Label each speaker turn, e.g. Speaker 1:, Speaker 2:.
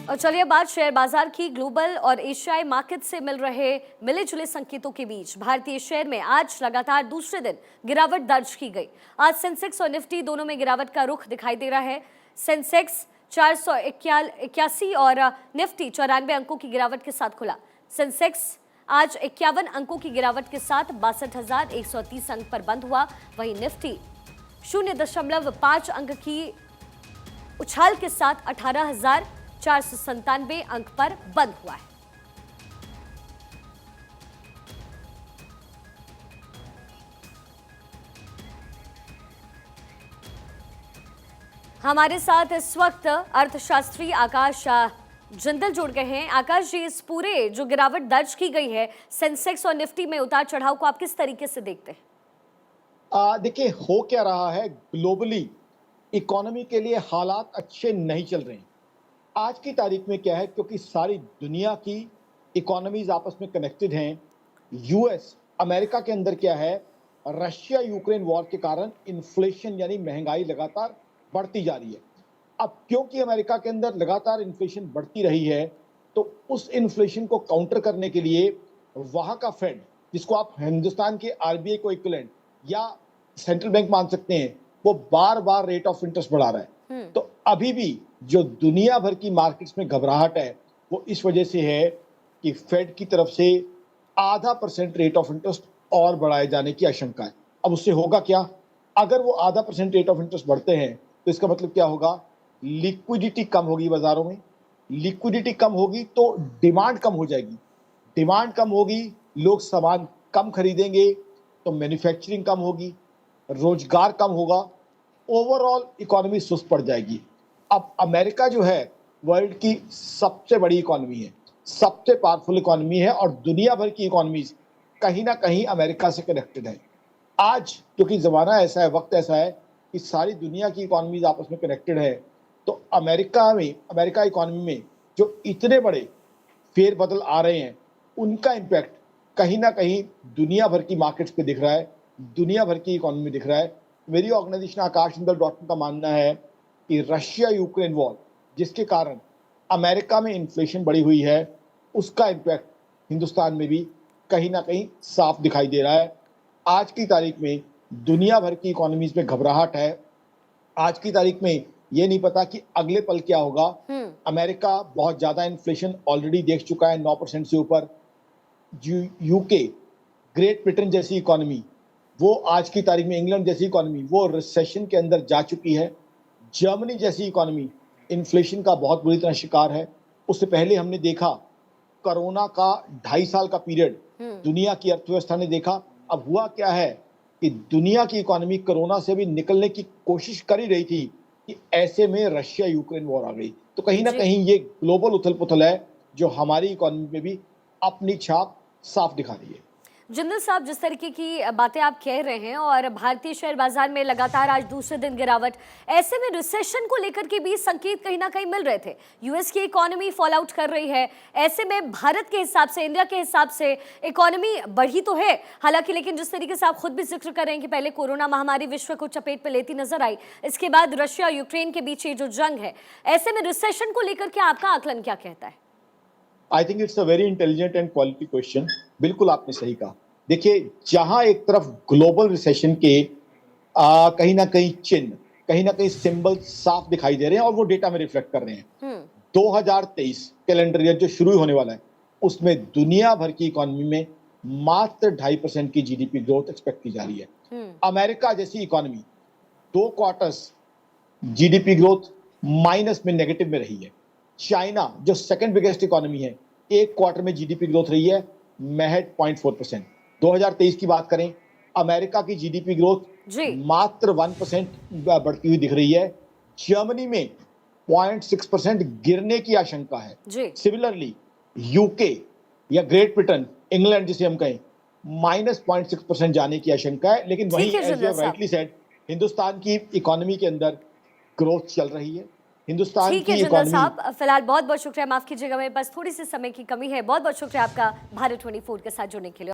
Speaker 1: और चलिए बात शेयर बाजार की। ग्लोबल और एशियाई मार्केट से मिले जुले संकेतों के बीच भारतीय शेयर में आज लगातार दूसरे दिन गिरावट दर्ज की गई। आज सेंसेक्स और निफ्टी दोनों में गिरावट का रुख दिखाई दे रहा है। सेंसेक्स 481 और निफ्टी 94 अंकों की गिरावट के साथ खुला। सेंसेक्स आज 51 अंकों की गिरावट के साथ 62,130 अंक पर बंद हुआ। वहीं निफ्टी 0.5 अंक की उछाल के साथ 18,497 अंक पर बंद हुआ है। हमारे साथ इस वक्त अर्थशास्त्री आकाश जिंदल जुड़ गए हैं। आकाश जी, इस पूरे जो गिरावट दर्ज की गई है सेंसेक्स और निफ्टी में उतार चढ़ाव को आप किस तरीके से देखते हैं?
Speaker 2: देखिए, हो क्या रहा है ग्लोबली इकोनॉमी के लिए हालात अच्छे नहीं चल रहे हैं। आज की तारीख में क्या है, क्योंकि सारी दुनिया की इकोनॉमीज आपस में कनेक्टेड हैं। यूएस अमेरिका के अंदर क्या है, रशिया यूक्रेन वॉर के कारण इन्फ्लेशन यानी महंगाई लगातार बढ़ती जा रही है। अब क्योंकि अमेरिका के अंदर लगातार इन्फ्लेशन बढ़ती रही है, तो उस इन्फ्लेशन को काउंटर करने के लिए वहाँ का फेड, जिसको आप हिंदुस्तान के आरबीआई को इक्विवेलेंट या सेंट्रल बैंक मान सकते हैं, वो बार बार रेट ऑफ इंटरेस्ट बढ़ा रहा है। तो अभी भी जो दुनिया भर की मार्केट्स में घबराहट है, वो इस वजह से है कि फेड की तरफ से 0.5% रेट ऑफ इंटरेस्ट और बढ़ाए जाने की आशंका है। अब उससे होगा क्या? अगर वो 0.5% रेट ऑफ इंटरेस्ट बढ़ते हैं तो इसका मतलब क्या होगा? लिक्विडिटी कम होगी बाजारों में। लिक्विडिटी कम होगी तो डिमांड कम हो जाएगी। डिमांड कम होगी, लोग सामान कम खरीदेंगे, तो मैन्युफैक्चरिंग कम होगी, रोजगार कम होगा, ओवरऑल इकोनॉमी सुस्त पड़ जाएगी। अब अमेरिका जो है वर्ल्ड की सबसे बड़ी इकोनॉमी है, सबसे पावरफुल इकोनॉमी है, और दुनिया भर की इकोनॉमीज कहीं ना कहीं अमेरिका से कनेक्टेड है। आज क्योंकि ज़माना ऐसा है, वक्त ऐसा है कि सारी दुनिया की इकोनॉमीज आपस में कनेक्टेड है, तो अमेरिका इकोनॉमी में जो इतने बड़े फेरबदल आ रहे हैं, उनका इम्पैक्ट कहीं ना कहीं दुनिया भर की मार्केट्स पे दिख रहा है, दुनिया भर की इकोनॉमी में दिख रहा है। मेरी ऑर्गेनाइजेशन आकाशजिंदल.com का मानना है कि रशिया यूक्रेन वॉर, जिसके कारण अमेरिका में इन्फ्लेशन बढ़ी हुई है, उसका इम्पैक्ट हिंदुस्तान में भी कहीं ना कहीं साफ दिखाई दे रहा है। आज की तारीख में दुनिया भर की इकोनॉमीज में घबराहट है। आज की तारीख में ये नहीं पता कि अगले पल क्या होगा। अमेरिका बहुत ज़्यादा इन्फ्लेशन ऑलरेडी देख चुका है, 9% से ऊपर। यूके, ग्रेट ब्रिटेन जैसी इकोनॉमी, वो आज की तारीख में, इंग्लैंड जैसी इकोनॉमी, वो रिसेशन के अंदर जा चुकी है। जर्मनी जैसी इकोनॉमी इन्फ्लेशन का बहुत बुरी तरह शिकार है। उससे पहले हमने देखा कोरोना का 2.5 साल का पीरियड दुनिया की अर्थव्यवस्था ने देखा। अब हुआ क्या है कि दुनिया की इकोनॉमी कोरोना से भी निकलने की कोशिश कर ही रही थी कि ऐसे में रशिया यूक्रेन वॉर आ गई। तो कहीं ना कहीं ये ग्लोबल उथल पुथल है जो हमारी इकोनॉमी में भी अपनी छाप साफ दिखा रही है।
Speaker 1: जिंदल साहब, जिस तरीके की बातें आप कह रहे हैं और भारतीय शेयर बाजार में लगातार आज दूसरे दिन गिरावट, ऐसे में रिसेशन को लेकर के भी संकेत कहीं ना कहीं मिल रहे थे। यूएस की इकोनॉमी फॉल आउट कर रही है, ऐसे में भारत के हिसाब से, इंडिया के हिसाब से इकोनॉमी बढ़ी तो है हालांकि, लेकिन जिस तरीके से आप खुद भी जिक्र कर रहे हैं कि पहले कोरोना महामारी विश्व को चपेट में लेती नजर आई, इसके बाद रशिया यूक्रेन के बीच ये जो जंग है, ऐसे में रिसेशन को लेकर के आपका आकलन क्या कहता है?
Speaker 2: I think it's a very intelligent and quality question. बिल्कुल आपने सही कहा। देखिए, जहां एक तरफ ग्लोबल रिसेशन के कहीं ना कहीं चिन्ह, कहीं ना कहीं सिंबल साफ दिखाई दे रहे हैं और वो डेटा में रिफ्लेक्ट कर रहे हैं। 2023 कैलेंडर ईयर जो शुरू होने वाला है, उसमें दुनिया भर की इकोनॉमी में मात्र 2.5% की जीडीपी ग्रोथ एक्सपेक्ट की जा रही है। अमेरिका जैसी economy 2 quarters GDP growth minus में, नेगेटिव में रही है। चाइना जो सेकंड बिगेस्ट इकोनॉमी है, 1 क्वार्टर में जीडीपी ग्रोथ रही है महज 0.4%। 2023 की बात करें, अमेरिका की जीडीपी ग्रोथ मात्र 1% बढ़ती हुई दिख रही है। जर्मनी में 0.6% गिरने की आशंका है। सिमिलरली यूके या ग्रेट ब्रिटेन, इंग्लैंड जिसे हम कहें, -0.6% जाने की आशंका है। लेकिन वहीं as you rightly said, Hindustan की इकोनॉमी के अंदर ग्रोथ चल रही है। हिंदुस्तान की इकोनॉमी।
Speaker 1: साहब, फिलहाल बहुत बहुत शुक्रिया, माफ कीजिएगा मेरे पास थोड़ी सी समय की कमी है। बहुत बहुत शुक्रिया आपका भारत 24 के साथ जुड़ने के लिए।